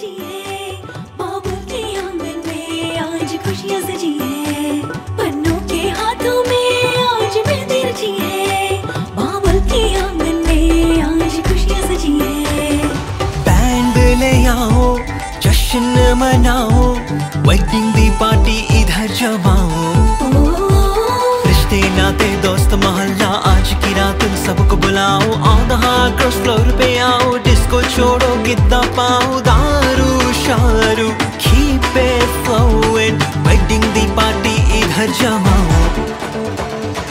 जिए बाबुल के आंगन में आज खुशियां सजिए पन्नों के हाथों में आज मेहंदी रचिए बाबुल के आंगन में आज खुशियां सजिए बैंड ले आओ जश्न मनाओ वेडिंग दी पार्टी इधर जमाओ रिश्ते नाते दोस्त मोहल्ला आज की रात उन सबको बुलाओ on the hard cross floor पे आओ डिस्को छोड़ो गिद्दा पाओ दारू शारू keep it flowing wedding the party इधर जमाओ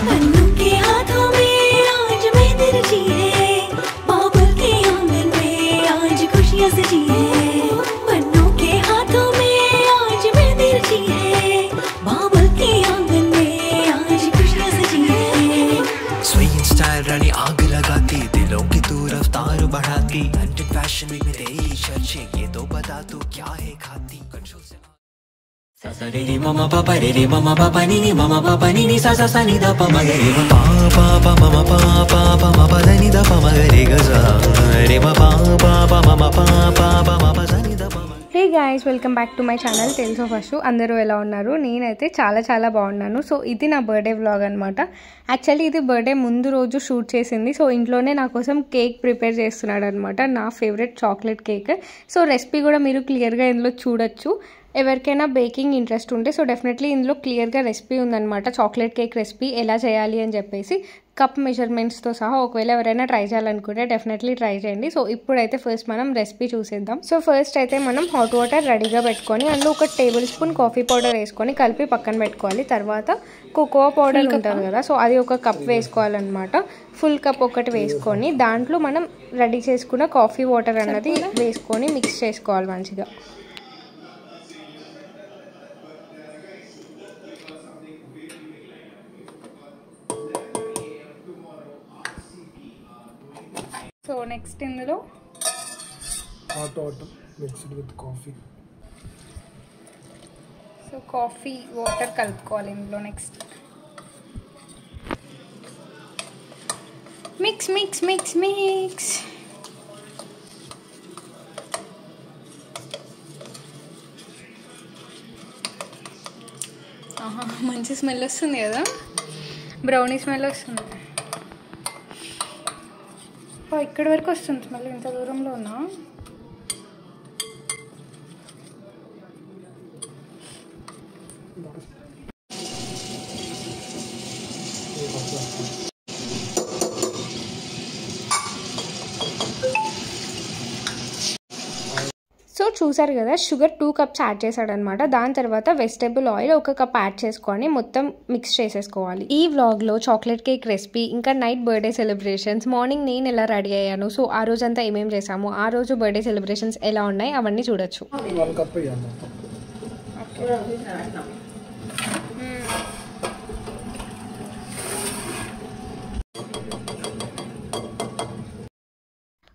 पन्नों के हाथों में आज मेहंदी रचिए बाबुल के आंगन में आज खुशियां सजिए पन्नों के हाथों में आज मेहंदी रचिए बाबुल के आंगन में आज खुशियां सजिए स्वीट स्टाइल रानी आग लगाती दिलों की तू रफ्तार बढ़ाती लंदन फैशन वीक में तेरी चर्चे ये तो बता तू क्या है खाती कंट्रोल से Sa mama papa re mama papa ni mama papa ni sa sa ni da pa ma re pa pa mama papa mama pa ni da pa ma re ga sa re pa pa mama papa mama sa ni da pa hey guys welcome back to my channel tales of Ashu. అందరూ ఎలా ఉన్నారు? నేనైతే చాలా బాగున్నాను. So ఇది నా birthday vlog అనమాట. Actually ఇది బర్త్డే ముందు రోజు షూట్ చేసింది. సో ఇంట్లోనే నా కోసం కేక్ ప్రిపేర్ చేస్తున్నాడు అనమాట, నా favourite chocolate cake. So recipe కూడా మీరు క్లియర్గా ఇందులో చూడొచ్చు. ఎవరికైనా బేకింగ్ ఇంట్రెస్ట్ ఉంటే సో డెఫినెట్లీ ఇందులో క్లియర్గా రెసిపీ ఉందన్నమాట, చాక్లెట్ కేక్ రెసిపీ ఎలా చేయాలి అని చెప్పేసి కప్ మెజర్మెంట్స్తో సహా. ఒకవేళ ఎవరైనా ట్రై చేయాలనుకుంటే డెఫినెట్లీ ట్రై చేయండి. సో ఇప్పుడైతే ఫస్ట్ మనం రెసిపీ చూసేద్దాం. సో ఫస్ట్ అయితే మనం హాట్ వాటర్ రెడీగా పెట్టుకొని అందులో 1 టేబుల్ స్పూన్ కాఫీ పౌడర్ వేసుకొని కలిపి పక్కన పెట్టుకోవాలి. తర్వాత కోకోవా పౌడర్ ఉంటుంది కదా, సో అది 1 కప్ వేసుకోవాలన్నమాట. ఫుల్ కప్ ఒకటి వేసుకొని దాంట్లో మనం రెడీ చేసుకున్న కాఫీ వాటర్ అన్నది వేసుకొని మిక్స్ చేసుకోవాలి మంచిగా. సో నెక్స్ట్ ఇందులో hot water mixed with coffee. So coffee water కలుపుకోవాలి ఇందులో. Next mix mix mix mix. మంచి స్మెల్ వస్తుంది కదా, బ్రౌనీ స్మెల్ వస్తుంది. ఇక్కడి వరకు వస్తుంది స్మెల్, ఇంత దూరంలో ఉన్నా. సో చూసారు కదా, షుగర్ 2 కప్స్ యాడ్ చేశాడనమాట. దాని తర్వాత వెజిటేబుల్ ఆయిల్ 1 కప్ యాడ్ చేసుకొని మొత్తం మిక్స్ చేసేసుకోవాలి. ఈ వ్లాగ్లో చాక్లెట్ కేక్ రెసిపీ, ఇంకా నైట్ బర్త్డే సెలబ్రేషన్స్, మార్నింగ్ నేను ఎలా రెడీ అయ్యాను, సో ఆ రోజు అంతా ఏమేమి చేసాము, ఆ రోజు బర్త్డే సెలబ్రేషన్స్ ఎలా ఉన్నాయి అవన్నీ చూడొచ్చు.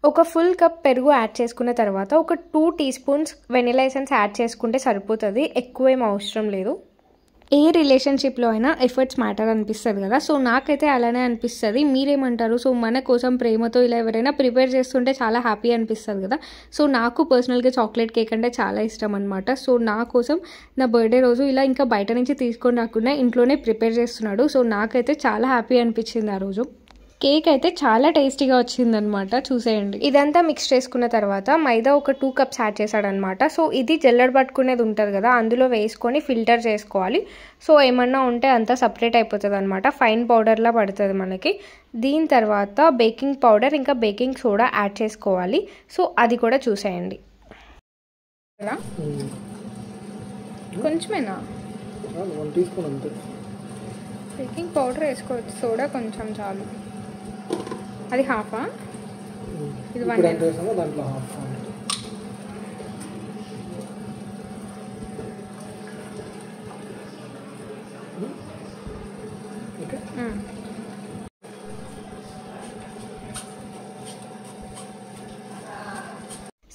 ఒక ఫుల్ కప్ పెరుగు యాడ్ చేసుకున్న తర్వాత ఒక 2 teaspoons vanilla essence add చేసుకుంటే సరిపోతుంది, ఎక్కువేం అవసరం లేదు. ఏ రిలేషన్షిప్లో అయినా ఎఫర్ట్స్ మ్యాటర్ అనిపిస్తుంది కదా, సో నాకైతే అలానే అనిపిస్తుంది. మీరేమంటారు? సో మన కోసం ప్రేమతో ఇలా ఎవరైనా ప్రిపేర్ చేస్తుంటే చాలా హ్యాపీ అనిపిస్తుంది కదా. సో నాకు పర్సనల్గా చాక్లెట్ కేక్ అంటే చాలా ఇష్టం అనమాట. సో నా కోసం నా బర్త్డే రోజు ఇలా ఇంకా బయట నుంచి తీసుకొని రాకుండా ఇంట్లోనే ప్రిపేర్ చేస్తున్నాడు. సో నాకైతే చాలా హ్యాపీ అనిపించింది ఆ రోజు. కేక్ అయితే చాలా టేస్టీగా వచ్చిందనమాట, చూసేయండి. ఇదంతా మిక్స్ చేసుకున్న తర్వాత మైదా ఒక 2 కప్స్ యాడ్ చేశాడనమాట. సో ఇది జల్లెడ పట్టుకునేది ఉంటుంది కదా, అందులో వేసుకొని ఫిల్టర్ చేసుకోవాలి. సో ఏమన్నా ఉంటే అంతా సపరేట్ అయిపోతుంది అనమాట, ఫైన్ పౌడర్లా పడుతుంది మనకి. దీని తర్వాత బేకింగ్ పౌడర్ ఇంకా బేకింగ్ సోడా యాడ్ చేసుకోవాలి. సో అది కూడా చూసేయండి. కొంచెమేనా? బేకింగ్ పౌడర్ వేసుకోవచ్చు, సోడా కొంచెం చాలు. అది హాఫా? ఇది 1 దాంట్లో హాఫ్.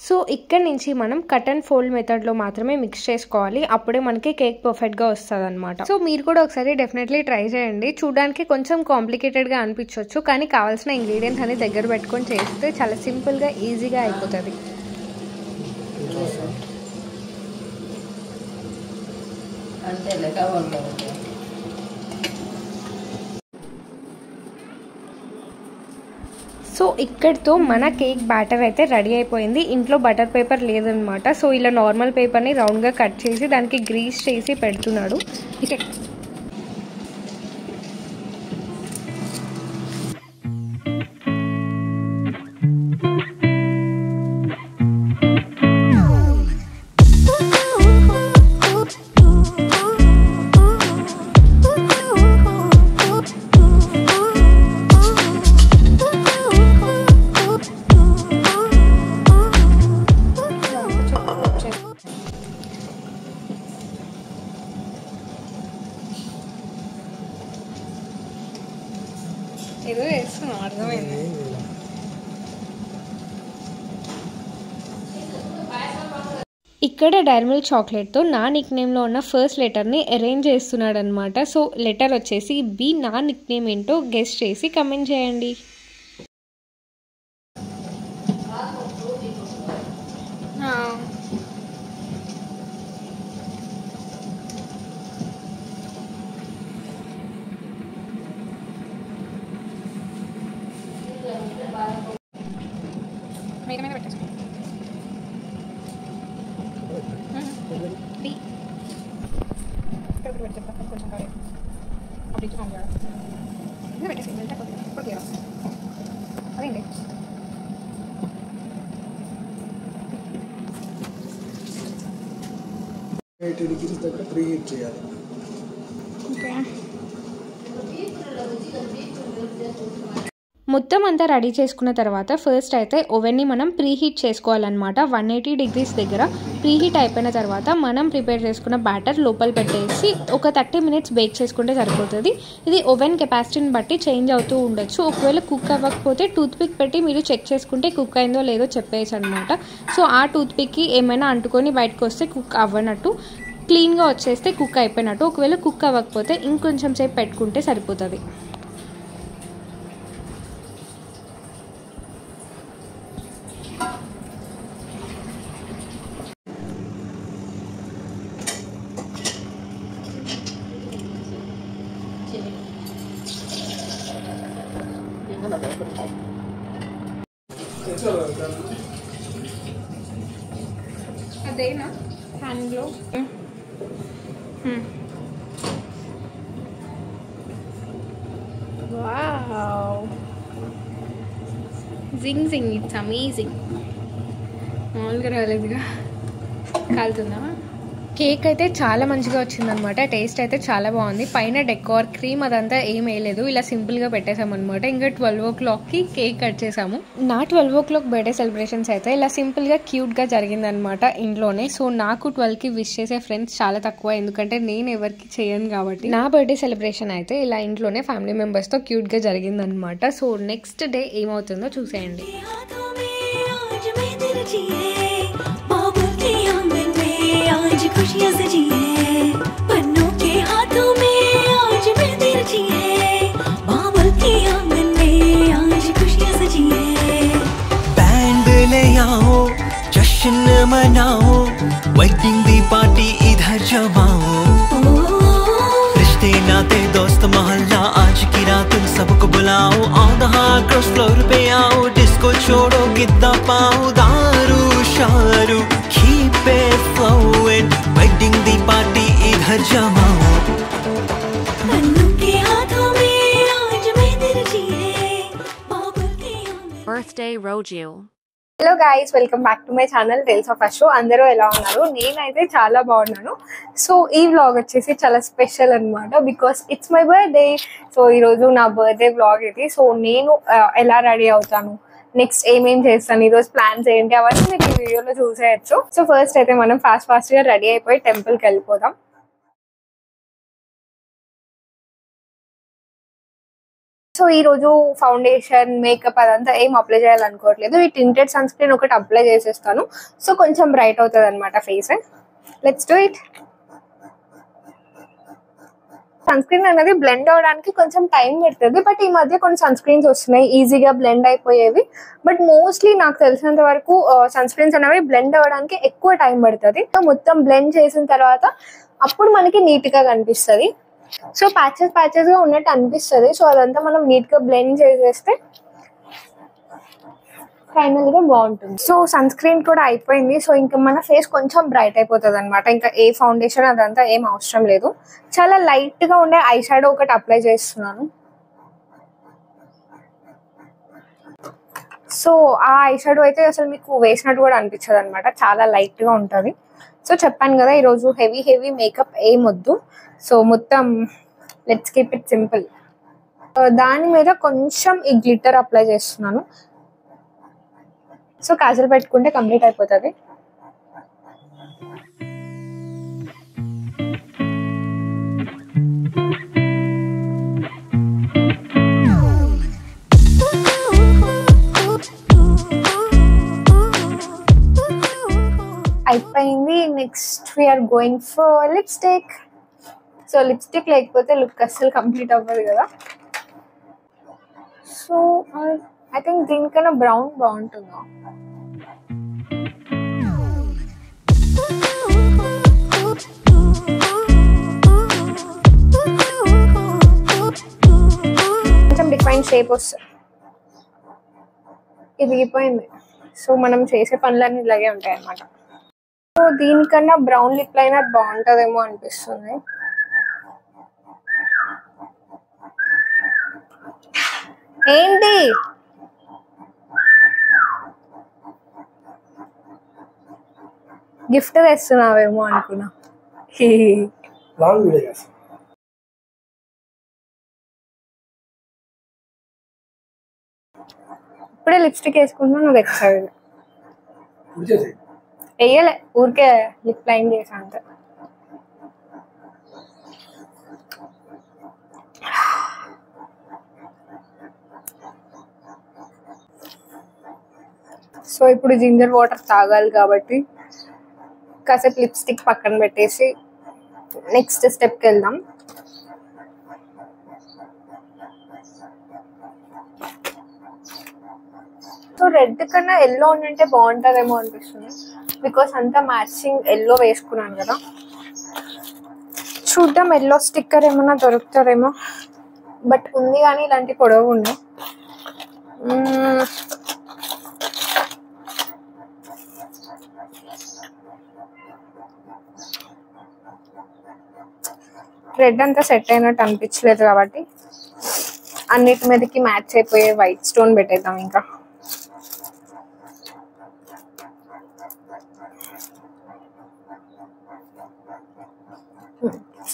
సో ఇక్కడ నుంచి మనం కట్ అండ్ ఫోల్డ్ మెథడ్లో మాత్రమే మిక్స్ చేసుకోవాలి, అప్పుడే మనకి కేక్ పర్ఫెక్ట్గా వస్తుంది అనమాట. సో మీరు కూడా ఒకసారి డెఫినెట్లీ ట్రై చేయండి. చూడడానికి కొంచెం కాంప్లికేటెడ్గా అనిపించవచ్చు, కానీ కావాల్సిన ఇంగ్రీడియంట్స్ అన్ని దగ్గర పెట్టుకొని చేస్తే చాలా సింపుల్గా ఈజీగా అయిపోతుంది. అంతేలే కవర్లో సో ఇక్కడితో మన కేక్ బ్యాటర్ అయితే రెడీ అయిపోయింది. ఇంట్లో బటర్ పేపర్ లేదనమాట. సో ఇలా నార్మల్ పేపర్ని రౌండ్గా కట్ చేసి దానికి గ్రీస్ చేసి పెడుతున్నాడు. ఏదో వేస్తున్నాం, అర్థమైంది. ఇక్కడ డైరీ మిల్క్ చాక్లెట్తో నా నిక్ నేమ్లో ఉన్న ఫస్ట్ లెటర్ని అరేంజ్ చేస్తున్నాడు అనమాట. సో లెటర్ వచ్చేసి బి. నా నిక్ నేమ్ ఏంటో గెస్ చేసి కమెంట్ చేయండి. అదేండి 80 degrees దగ్గర ప్రీ హీట్ చేయాలి. మొత్తం అంతా రెడీ చేసుకున్న తర్వాత ఫస్ట్ అయితే ఓవెన్ని మనం ప్రీహీట్ చేసుకోవాలన్నమాట. 180 డిగ్రీస్ దగ్గర ప్రీహీట్ అయిపోయిన తర్వాత మనం ప్రిపేర్ చేసుకున్న బ్యాటర్ లోపల పెట్టేసి ఒక 30 మినిట్స్ బేక్ చేసుకుంటే సరిపోతుంది. ఇది ఓవెన్ కెపాసిటీని బట్టి చేంజ్ అవుతూ ఉండొచ్చు. ఒకవేళ కుక్ అవ్వకపోతే టూత్ పిక్ పెట్టి మీరు చెక్ చేసుకుంటే కుక్ అయిందో లేదో చెప్పేయచ్చు అనమాట. సో ఆ టూత్ పిక్కి ఏమైనా అంటుకొని బయటకు వస్తే కుక్ అవ్వనట్టు, క్లీన్గా వచ్చేస్తే కుక్ అయిపోయినట్టు. ఒకవేళ కుక్ అవ్వకపోతే ఇంకొంచెం సేపు పెట్టుకుంటే సరిపోతుంది. అదేనా హ్యాండ్లో వావ్, జింగ్ జింగ్, ఇట్స్ అమేజింగ్. మామూలుగా రాలేదుగా, కాలుతుందా? కేక్ అయితే చాలా మంచిగా వచ్చిందనమాట. టేస్ట్ అయితే చాలా బాగుంది. పైన డెకార్ క్రీమ్ అదంతా ఏం వేయలేదు, ఇలా సింపుల్గా పెట్టేసామన్నమాట. ఇంకా 12 o'clockకి కేక్ కట్ చేసాము. నా 12 o'clock బర్త్డే సెలబ్రేషన్స్ అయితే ఇలా సింపుల్గా క్యూట్గా జరిగిందనమాట ఇంట్లోనే. సో నాకు 12కి విష్ చేసే ఫ్రెండ్స్ చాలా తక్కువ, ఎందుకంటే నేను ఎవరికి చేయను కాబట్టి. నా బర్త్డే సెలబ్రేషన్ అయితే ఇలా ఇంట్లోనే ఫ్యామిలీ మెంబర్స్తో క్యూట్గా జరిగిందనమాట. సో నెక్స్ట్ డే ఏమవుతుందో చూసేయండి. आज खुशियाँ सजी है, पन्नों के हाथों में आज मेहंदी रची है, बाबुल के आंगन में आज खुशियाँ सजी है। बैंड ले आओ, जश्न मनाओ, वेडिंग दी पार्टी इधर जमाओ। रिश्ते नाते दोस्त मोहल्ला आज की रात उन सबको बुलाओ। On the hard ground floor पे आओ, डिस्को छोड़ो गिद्दा पाओ, दारू शारू keep it flowing, wedding the party इधर जमाओ। पन्नों के हाथों में आज मेहंदी रची है, बाबुल के आंगन। Birthday Roju. Hello guys, welcome back to my channel tales of Ashu. అందరూ ఎలా ఉన్నారు? నేనైతే చాలా బాగున్నాను. సో ఈ వ్లాగ్ వచ్చేసి చాలా స్పెషల్ అనమాట, because it's my birthday. So ఈరోజు నా బర్త్డే వ్లాగ్ ఇది. సో నేను ఎలా రెడీ అవుతాను, నెక్స్ట్ ఏమేం చేస్తాను, ఈరోజు ప్లాన్స్ ఏంటి, అవన్నీ మీకు ఈ వీడియోలో చూసేయచ్చు. సో ఫస్ట్ అయితే మనం ఫాస్ట్ గా రెడీ అయిపోయి టెంపుల్కి వెళ్ళిపోదాం. సో ఈ రోజు ఫౌండేషన్, మేకప్ అదంతా ఏం అప్లై చేయాలనుకోవట్లేదు. ఈ టింటెడ్ సన్ స్క్రీన్ ఒకటి అప్లై చేసేస్తాను. సో కొంచెం బ్రైట్ అవుతుంది అనమాట face. Let's do it. Sun screen అనేది బ్లెండ్ అవడానికి కొంచెం టైం పడుతుంది, బట్ ఈ మధ్య కొన్ని సన్ స్క్రీన్స్ వస్తున్నాయి ఈజీగా బ్లెండ్ అయిపోయేవి. బట్ మోస్ట్లీ నాకు తెలిసినంత వరకు సన్ స్క్రీన్స్ అనేవి బ్లెండ్ అవ్వడానికి ఎక్కువ టైం పడుతుంది. మొత్తం బ్లెండ్ చేసిన తర్వాత అప్పుడు మనకి నీట్ గా కనిపిస్తుంది. సో ప్యాచెస్ గా ఉన్నట్టు అనిపిస్తుంది. సో అదంతా మనం నీట్ గా బ్లెండ్ చేసేస్తే ఫైనల్ గా బాగుంటుంది. సో సన్ స్క్రీన్ కూడా అయిపోయింది. సో ఇంకా మన ఫేస్ కొంచెం బ్రైట్ అయిపోతుంది అనమాట. ఇంకా ఏ ఫౌండేషన్ అదంతా ఏం అవసరం లేదు. చాలా లైట్ గా ఉండే ఐ షాడో ఒకటి అప్లై చేస్తున్నాను. సో ఆ ఐ షాడో అయితే అసలు మీకు వేసినట్టు కూడా అనిపించదు అనమాట, చాలా లైట్ గా ఉంటుంది. సో చెప్పాను కదా ఈరోజు హెవీ మేకప్ ఏం వద్దు. సో మొత్తం లెట్స్ కీప్ ఇట్ సింపుల్. దాని మీద కొంచెం ఈ గ్లిట్టర్ అప్లై చేస్తున్నాను. సో కాజల్ పెట్టుకుంటే కంప్లీట్ అయిపోతుంది. అయిపోయింది. Next we're going for lipstick. So lipstick లేకపోతే లుక్ అస్సలు కంప్లీట్ అవ్వదు కదా. సో ఐ థింక్ దీనికన్నా బ్రౌన్ బాగుంటుందా. కొంచెం డిఫైన్ షేప్ వస్తుంది. ఇది దిగిపోయింది. సో మనం చేసే పనులన్నీ ఇలాగే ఉంటాయి అన్నమాట. సో దీనికన్నా బ్రౌన్ లిప్ లైనర్ బాగుంటుందేమో అనిపిస్తుంది. ఏంటి గిఫ్ట్ తెస్తున్నావేమో అనుకున్నా. ఇప్పుడే లిప్స్టిక్ వేసుకుంటున్నా, నువ్వు తెచ్చావు. వేయలే, ఊరికే లిప్ లైన్ చేసా అంతే. సో ఇప్పుడు జింజర్ వాటర్ తాగాలి కాబట్టి కాసేపు లిప్స్టిక్ పక్కన పెట్టేసి నెక్స్ట్ స్టెప్కి వెళ్దాం. సో రెడ్ కన్నా ఎల్లో ఉంటే బాగుంటుందేమో అనిపిస్తుంది, బికాస్ అంతా మ్యాచింగ్ ఎల్లో వేసుకున్నాను కదా. చూద్దాం ఎల్లో స్టిక్కర్ ఏమన్నా దొరుకుతారేమో. బట్ ఉంది కానీ ఇలాంటి పొడవు ఉన్నాయి. రెడ్ అంతా సెట్ అయినట్టు అనిపించలేదు కాబట్టి అన్నిటి మీదకి మ్యాచ్ అయిపోయే వైట్ స్టోన్ పెట్టేద్దాం. ఇంకా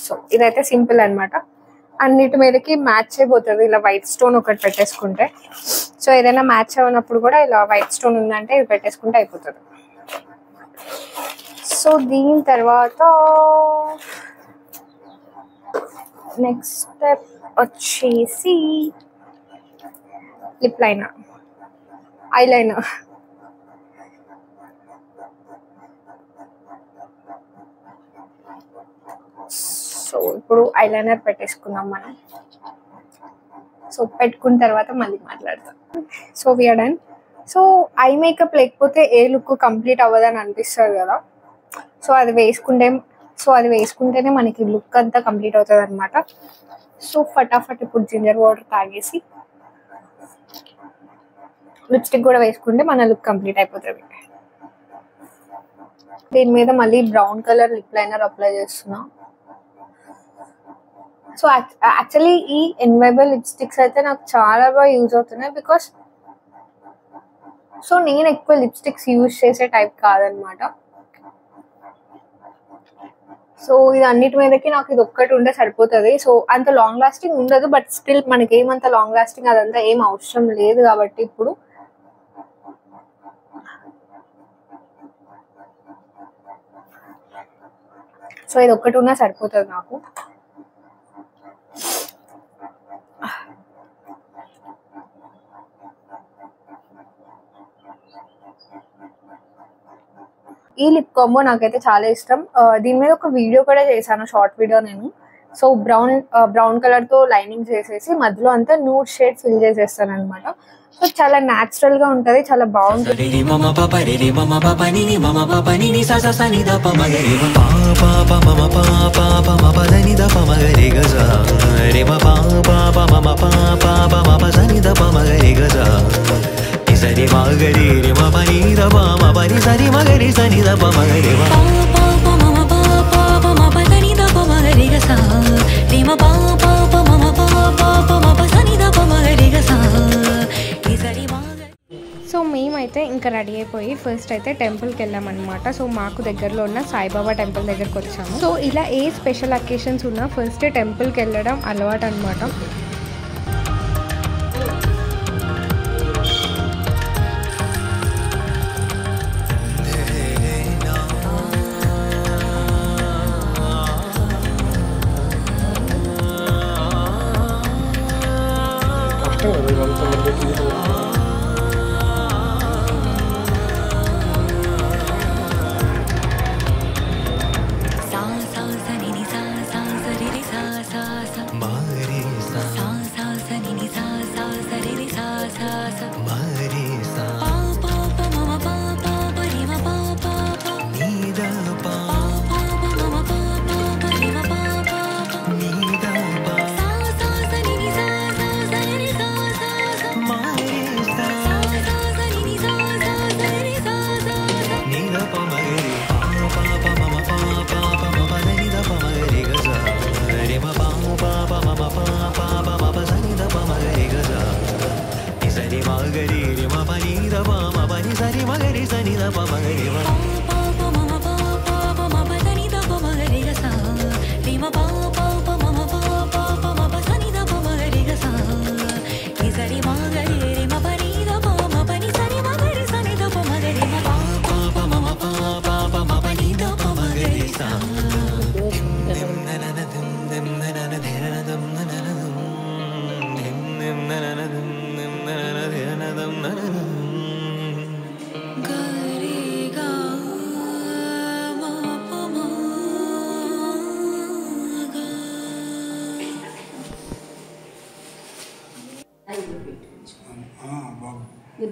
సో ఇదైతే సింపుల్ అనమాట, అన్నిటి మీదకి మ్యాచ్ అయిపోతుంది ఇలా వైట్ స్టోన్ ఒకటి పెట్టేసుకుంటే. సో ఏదైనా మ్యాచ్ అయినప్పుడు కూడా ఇలా వైట్ స్టోన్ ఉందంటే ఇది పెట్టేసుకుంటే అయిపోతుంది. సో దీని తర్వాత నెక్స్ట్ స్టెప్ వచ్చేసి lip liner, eye liner. So ఇప్పుడు ఐ లైనర్ పెట్టేసుకుందాం మనం. సో పెట్టుకున్న తర్వాత మళ్ళీ మాట్లాడతాం. So we're done. So eye makeup లేకపోతే ఏ లుక్ కంప్లీట్ అవ్వదని అనిపిస్తుంది కదా. సో అది వేసుకుంటేనే మనకి లుక్ అంతా కంప్లీట్ అవుతుంది అనమాట. సో ఫటాఫట్ ఇప్పుడు జింజర్ వాటర్ తాగేసి లిప్స్టిక్ కూడా వేసుకుంటే మన లుక్ కంప్లీట్ అయిపోతుంది. దీని మీద మళ్ళీ brown colour lip liner apply చేస్తున్నా. సో యాక్చువల్లీ ఈ ఎన్వైబల్ లిప్స్టిక్స్ అయితే నాకు చాలా బాగా యూజ్ అవుతున్నాయి, బికాస్ సో నేను ఎక్కువ లిప్స్టిక్స్ యూజ్ చేసే టైప్ కాదనమాట. సో ఇది అన్నిటి మీదకి నాకు ఇది ఒక్కటి ఉంటే సరిపోతుంది. సో అంత లాంగ్ లాస్టింగ్ ఉండదు, బట్ స్టిల్ మనకి ఏమంత లాంగ్ లాస్టింగ్ అదంతా ఏం అవసరం లేదు కాబట్టి ఇప్పుడు సో ఇది ఒక్కటి ఉన్నా సరిపోతుంది నాకు. ఈ లిప్ కాంబో నాకైతే చాలా ఇష్టం. దీని మీద ఒక వీడియో కూడా చేశాను, షార్ట్ వీడియో నేను. సో బ్రౌన్ కలర్తో లైనింగ్ చేసేసి మధ్యలో అంతా న్యూడ్ షేడ్ ఫిల్ చేసేస్తాను అనమాట. సో చాలా న్యాచురల్ గా ఉంటది, చాలా బాగుంటుంది. సో మేమైతే ఇంకా రెడీ అయిపోయి ఫస్ట్ అయితే టెంపుల్కి వెళ్ళామన్నమాట. సో మాకు దగ్గరలో ఉన్న సాయిబాబా టెంపుల్ దగ్గరకు వచ్చాము. సో ఇలా ఏ స్పెషల్ అకేషన్స్ ఉన్నా ఫస్ట్ టెంపుల్కి వెళ్ళడం అలవాటు అనమాట.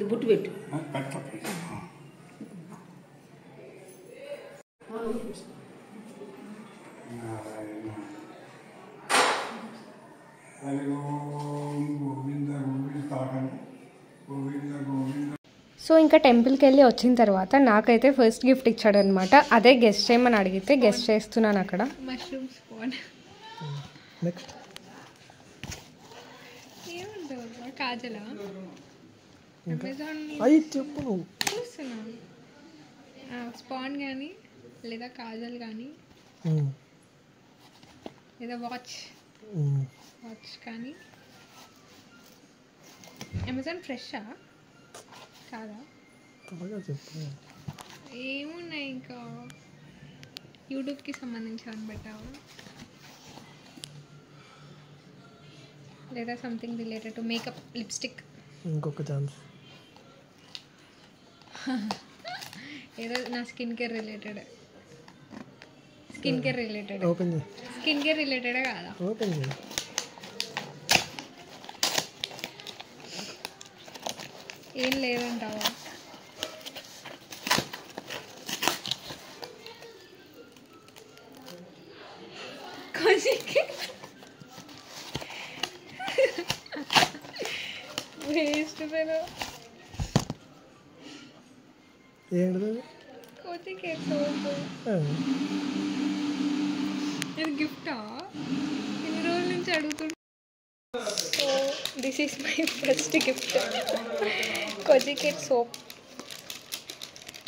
బుట్టు పెట్టు. సో ఇంకా టెంపుల్కి వెళ్ళి వచ్చిన తర్వాత నాకైతే ఫస్ట్ గిఫ్ట్ ఇచ్చాడు అనమాట. అదే గెస్ట్ చేయమని అడిగితే గెస్ట్ చేస్తున్నాను అక్కడ. మష్రూమ్ స్పాన్ ఏముంటుంది కాజలా చూస్తున్నా స్పాన్ కానీ లేదా కాజల్ కానీ లేదా వాచ్ కానీ అమెజాన్ ఫ్రెషా కాదా ఏమున్నాయి ఇంకా యూట్యూబ్కి సంబంధించి అని పెట్టావా లేదా something related to make up lipstick ఇంకొక ఛాన్స్ ఏదో నా స్కిన్ కేర్ రిలేటెడ్ ఓపెన్ చేయి. స్కిన్ కేర్ రిలేటెడే కాదా ఓపెన్ చేయి. ఏం లేదంటావా వేస్ట్ పేరు ఏంటిది కోతి కేక్ సోపు ఇది గిఫ్టా ఇన్ని రోజుల నుంచి అడుగుతుంటా. So this is my first gift కోతి కేక్ సోప్.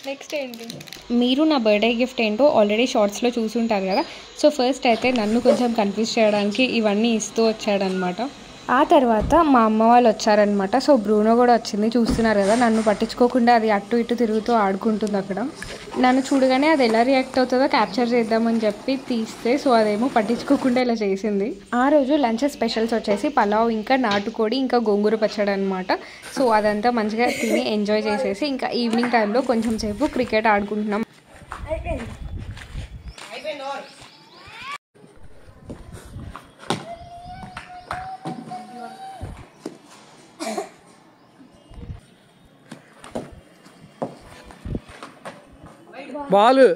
నెక్స్ట్ ఏంటి మీరు నా బర్త్డే గిఫ్ట్ ఏంటో ఆల్రెడీ షార్ట్స్లో చూసుంటారు కదా. సో ఫస్ట్ అయితే నన్ను కొంచెం కన్ఫ్యూజ్ చేయడానికి ఇవన్నీ ఇస్తూ వచ్చాడనమాట. ఆ తర్వాత మా అమ్మ వాళ్ళు వచ్చారనమాట. సో బ్రూనో కూడా వచ్చింది, చూస్తున్నారు కదా. నన్ను పట్టించుకోకుండా అది అటు ఇటు తిరుగుతూ ఆడుకుంటుంది అక్కడ. నన్ను చూడగానే అది ఎలా రియాక్ట్ అవుతుందో క్యాప్చర్ చేద్దామని చెప్పి తీస్తే సో అదేమో పట్టించుకోకుండా ఇలా చేసింది. ఆ రోజు లంచ్ స్పెషల్స్ వచ్చేసి పలావ్, ఇంకా నాటుకోడి, ఇంకా గోంగూర పచ్చడి అనమాట. సో అదంతా మంచిగా తిని ఎంజాయ్ చేసేసి ఇంకా ఈవినింగ్ టైంలో కొంచెం సేపు క్రికెట్ ఆడుకుంటున్నాం. బాలు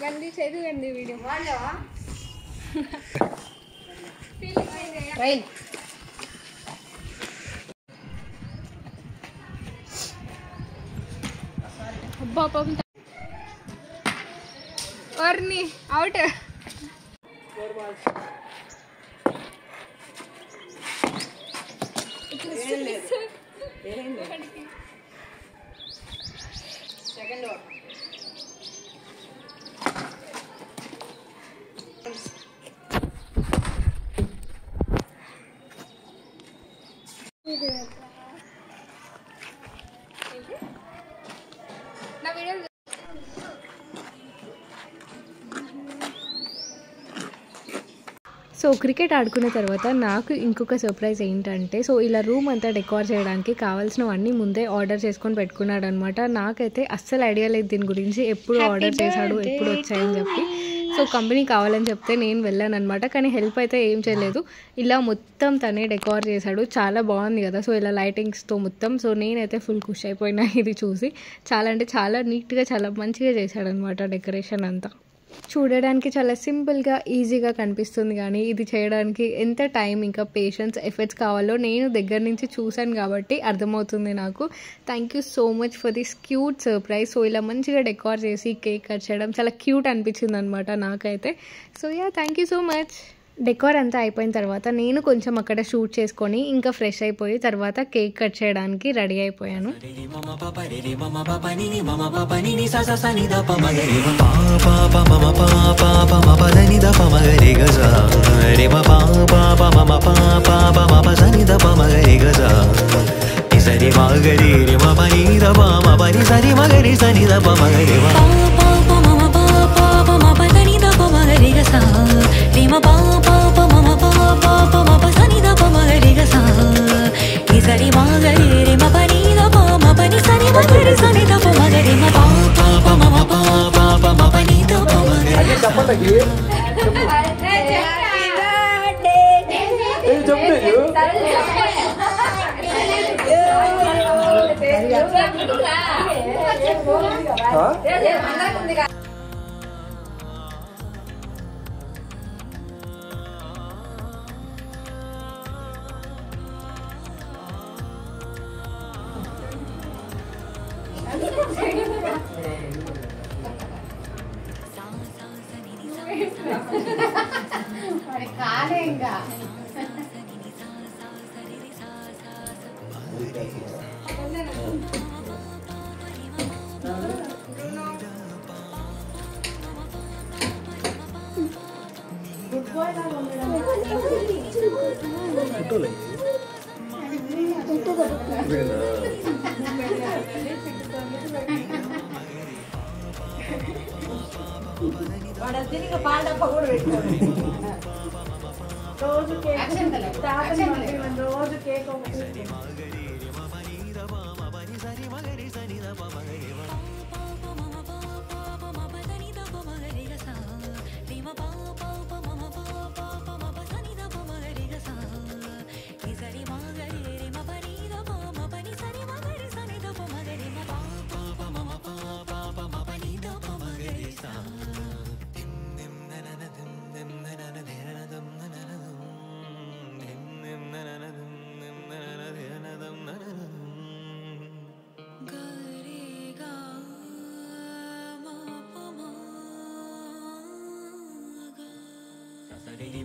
గంది చదువుంది వీడియో రైల్ అబ్బా పాపం వర్ని అవుట్ సెకండ్ నా వీడియో సో క్రికెట్ ఆడుకున్న తర్వాత నాకు ఇంకొక సర్ప్రైజ్ ఏంటంటే సో ఇలా రూమ్ అంతా డెకార్ చేయడానికి కావాల్సినవన్నీ ముందే ఆర్డర్ చేసుకొని పెట్టుకున్నాడు అనమాట. నాకైతే అస్సలు ఐడియా లేదు దీని గురించి, ఎప్పుడు ఆర్డర్ చేశాడు ఎప్పుడు వచ్చాయని చెప్పి. సో కంపెనీ కావాలని చెప్తే నేను వెళ్ళాను అనమాట, కానీ హెల్ప్ అయితే ఏం చేయలేదు. ఇలా మొత్తం తనే డెకార్ చేశాడు, చాలా బాగుంది కదా. సో ఇలా లైటింగ్స్తో మొత్తం. సో నేనైతే ఫుల్ ఖుషి అయిపోయినా ఇది చూసి. చాలా అంటే చాలా నీట్గా చాలా మంచిగా చేశాడనమాట డెకరేషన్ అంతా. చూడడానికి చాలా సింపుల్గా ఈజీగా కనిపిస్తుంది, కానీ ఇది చేయడానికి ఎంత టైం ఇంకా పేషెన్స్ ఎఫర్ట్స్ కావాలో నేను దగ్గర నుంచి చూశాను కాబట్టి అర్థమవుతుంది నాకు. Thank you so much for this cute surprise. So ఇలా మంచిగా డెకార్ చేసి కేక్ కట్ చేయడం చాలా క్యూట్ అనిపించింది అనమాట నాకైతే. So yeah, thank you so much. Decor అంతా అయిపోయిన తర్వాత నేను కొంచెం అక్కడ షూట్ చేసుకొని ఇంకా ఫ్రెష్ అయిపోయి తర్వాత కేక్ కట్ చేయడానికి రెడీ అయిపోయాను.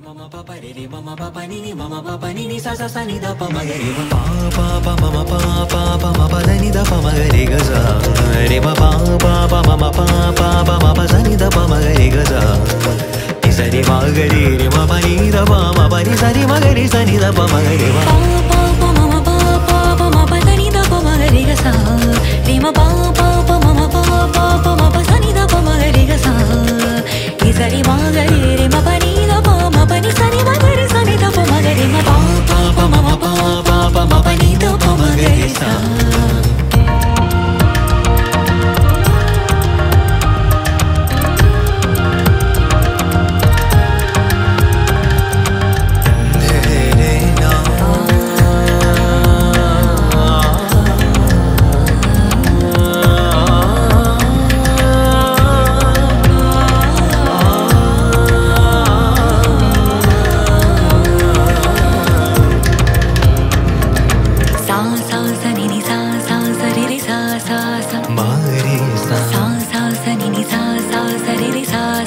mama papa re re mama papa ni ni sa sa sa ni da pa ma ga re pa pa mama pa pa da ni da pa ma ga re ga za re pa pa mama pa ma pa sa ni da pa ma ga re ga za ni sa re ma ga re ma pa ni da pa ma ni sa re ma ga re sa ni da pa ma ga re pa mama pa ma pa da ni da pa ma ga re ga za re ma pa mama pa ma sa ni da pa ma ga re ga za ni sa re ma ga re ma pa ni da pa ma pa ni sa re ma ga re sa ni da pa ma ga re ma pa mama pa ma pa ni da pa ma ga re sa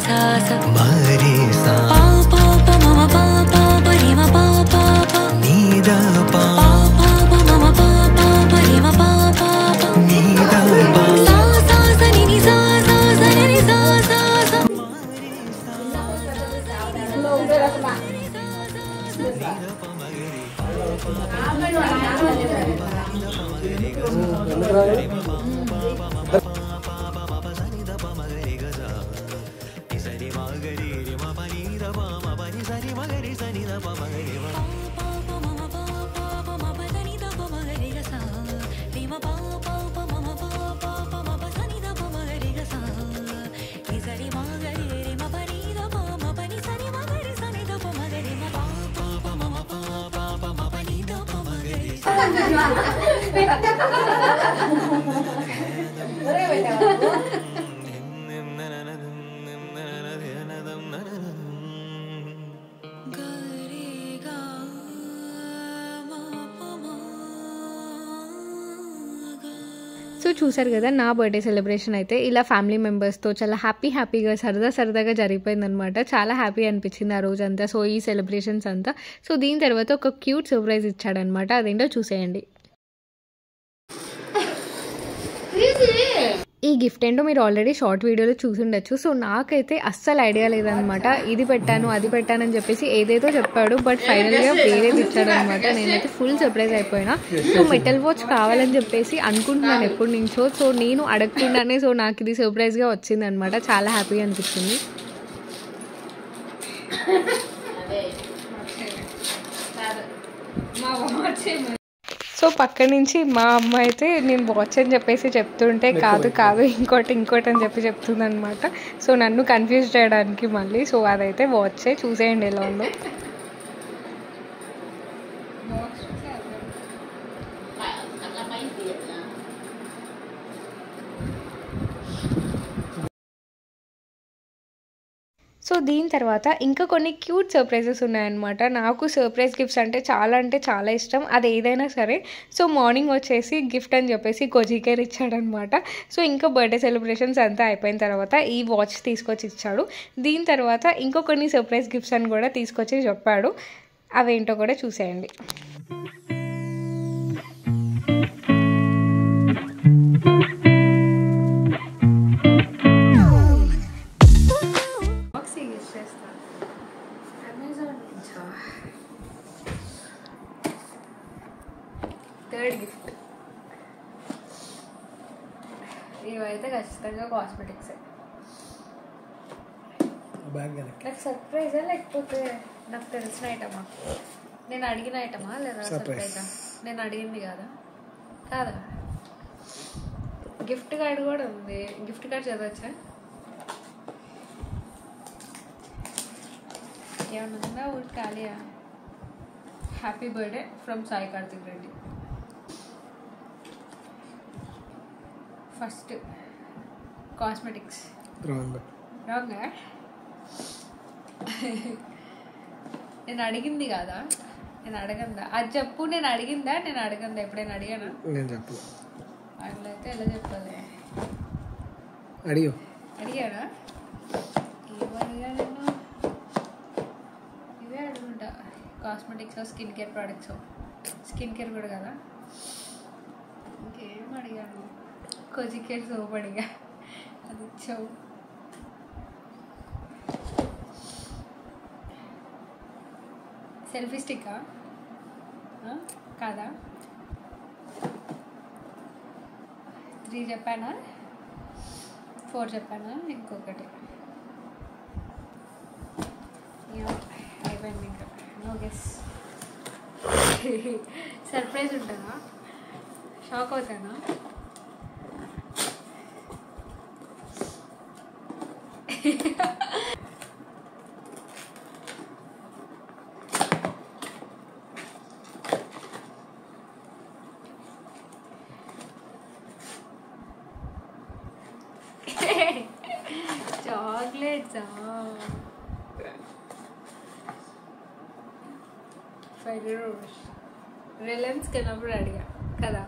सा सा మరే సా पा पा पा मम पा पा पा रे म पा पा पा నీద పా पा पा पा मम पा पा पा रे म पा पा पा నీద పా सा सा सा नि नि सा सा सा नि नि सा सा सा సో చూసారు కదా నా బర్త్డే సెలబ్రేషన్ అయితే ఇలా ఫ్యామిలీ మెంబర్స్తో చాలా హ్యాపీగా సరదాగా జరిగిపోయిందనమాట. చాలా హ్యాపీ అనిపించింది ఆ రోజంతా. సో ఈ సెలబ్రేషన్స్ అంతా. సో దీని తర్వాత ఒక క్యూట్ సర్ప్రైజ్ ఇచ్చాడనమాట. అదేంటో చూసేయండి. ఈ గిఫ్ట్ ఏంటో మీరు ఆల్రెడీ షార్ట్ వీడియోలో చూసుండొచ్చు. సో నాకైతే అస్సలు ఐడియా లేదనమాట. ఇది పెట్టాను అది పెట్టాను అని చెప్పేసి ఏదేదో చెప్పాడు. బట్ ఫైనల్గా వేరేది ఇచ్చాడు అనమాట. నేనైతే ఫుల్ సర్ప్రైజ్ అయిపోయినా. సో మెటల్ వాచ్ కావాలని చెప్పేసి అనుకుంటున్నాను ఎప్పటి నుంచో. సో నేను అడగకుండానే సో నాకు ఇది సర్ప్రైజ్గా వచ్చింది అనమాట. చాలా హ్యాపీగా అనిపించింది. సో పక్క నుంచి మా అమ్మ అయితే నేను వాచ్ అని చెప్పేసి చెప్తుంటే కాదు ఇంకోటి అని చెప్పి చెప్తుంది అనమాట. సో నన్ను కన్ఫ్యూజ్ చేయడానికి మళ్ళీ. సో అదైతే వాచే. చూసేయండి ఎలా ఉందో. సో దీని తర్వాత ఇంకా కొన్ని క్యూట్ సర్ప్రైజెస్ ఉన్నాయన్నమాట. నాకు సర్ప్రైజ్ గిఫ్ట్స్ అంటే చాలా ఇష్టం. అది ఏదైనా సరే. సో మార్నింగ్ వచ్చేసి గిఫ్ట్ అని చెప్పేసి కోజికేర్ ఇచ్చాడనమాట. సో ఇంకా బర్త్డే సెలబ్రేషన్స్ అంతా అయిపోయిన తర్వాత ఈ వాచ్ తీసుకొచ్చి ఇచ్చాడు. దీని తర్వాత ఇంకో కొన్ని సర్ప్రైజ్ గిఫ్ట్స్ అని కూడా తీసుకొచ్చి చెప్పాడు. అవేంటో కూడా చూసేయండి. థర్డ్ గిఫ్ట్ ఇవైతే ఖచ్చితంగా కాస్మెటిక్స్. నాకు సర్ప్రైజా లేకపోతే నాకు తెలిసిన ఐటమా? నేను అడిగిన ఐటమా లేదా సర్ప్రైజా? నేను అడిగింది కాదా? గిఫ్ట్ కార్డ్ కూడా ఉంది. గిఫ్ట్ కార్డ్ చదవచ్చా? ఏమన్నా ఉందా? ఊరికి ఖాళీయా? Happy birthday from Sai Karthik Reddy. First cosmetics. రాంగా? నేను అడిగింది కాదా? నేను అడగందా? అది చెప్పు. నేను అడిగిందా? నేను అడగందా? ఎప్పుడైనా అడిగానా? నేను చెప్పు. అట్లయితే ఎలా చెప్పాలి? అడిగానా? ఏమడిగా నేను? ఇవే అడుగుంటా. Cosmetics, skin care products. Skin care కూడా కదా. ఇంకేం అడిగాను? కోజికేర్ సోప్ అడిగా. అది ఇచ్చావు. సెల్ఫీ స్టిక్కా? కాదా? 3 చెప్పానా? 4 చెప్పానా? ఇంకొకటి అయిపోయింది. ఇంకా నో గెస్. సర్ప్రైజ్ ఉంటుందా? షాక్ అవుతానా? చాక్లెట్సా? ఫెర్రోస్ రిలయన్స్కి వెళ్ళినప్పుడు అడిగా కదా.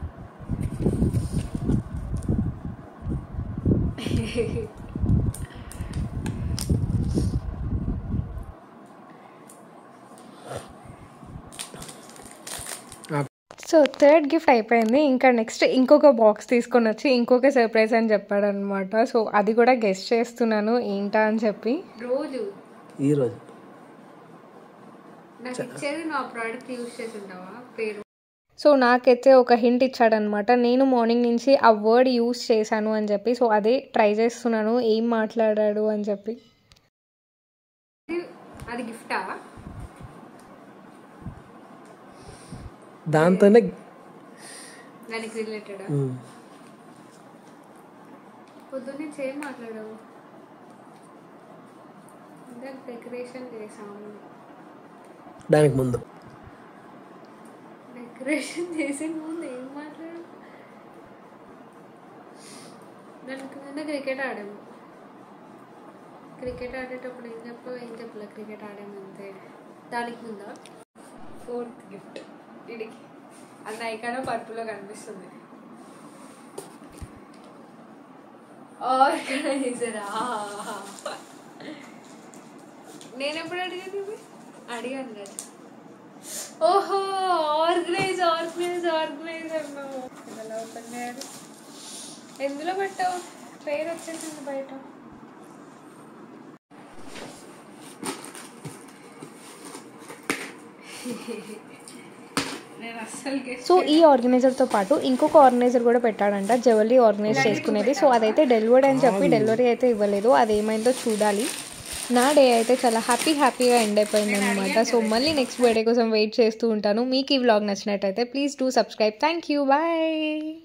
సో థర్డ్ గిఫ్ట్ అయిపోయింది. ఇంకా నెక్స్ట్ ఇంకొక బాక్స్ తీసుకొని వచ్చి ఇంకొక సర్ప్రైజ్ అని చెప్పాడనమాట. సో అది కూడా గెస్ట్ చేస్తున్నాను ఏంటా అని చెప్పి. రోజు ఈరోజు నాకు ఇచ్చేది నా ప్రోడక్ట్ యూజ్ చేసి ఉంటావా పేరు. సో నాకైతే ఒక హింట్ ఇచ్చాడనమాట. నేను మార్నింగ్ నుంచి ఆ వర్డ్ యూజ్ చేశాను అని చెప్పి. సో అదే ట్రై చేస్తున్నాను ఏం మాట్లాడాడు అని చెప్పి. అది గిఫ్టా? దాంతోనే దానికి రిలేటెడా? పొద్దున్నే ఏం మాట్లాడావు? డెకరేషన్ చేసాము. దానికి ముందు డెకరేషన్ చేసే ముందు ఏం మాట్లాడావు? దానికి ముందు క్రికెట్ ఆడాము. క్రికెట్ ఆడేటప్పుడు ఏం చెప్పలే క్రికెట్ ఆడాము అంతే. దానికి ముందా ఫోర్త్ గిఫ్ట్ వీడికి అది నైకానో పర్పుల్లో కనిపిస్తుంది. ఆర్గనైజరా? నేను ఎప్పుడు అడిగాను కదా. ఓహో ఆర్గనైజ్ అన్నావు. ఎలా ఓపెన్ చేయాలి? ఎందులో పెట్టావు? పేరు వచ్చేసింది బయట. సో ఈ ఆర్గనైజర్తో పాటు ఇంకొక ఆర్గనైజర్ కూడా పెట్టాడంట, జ్యువెలరీ ఆర్గనైజ్ చేసుకునేది. సో అదైతే డెలివర్డ్ అని చెప్పి డెలివరీ అయితే ఇవ్వలేదు. అదేమైందో చూడాలి. నా డే అయితే చాలా హ్యాపీగా ఎండ్ అయిపోయింది అనమాట. సో మళ్ళీ నెక్స్ట్ బర్త్డే కోసం వెయిట్ చేస్తూ ఉంటాను. మీకు ఈ వ్లాగ్ నచ్చినట్టయితే please do subscribe. Thank you, bye.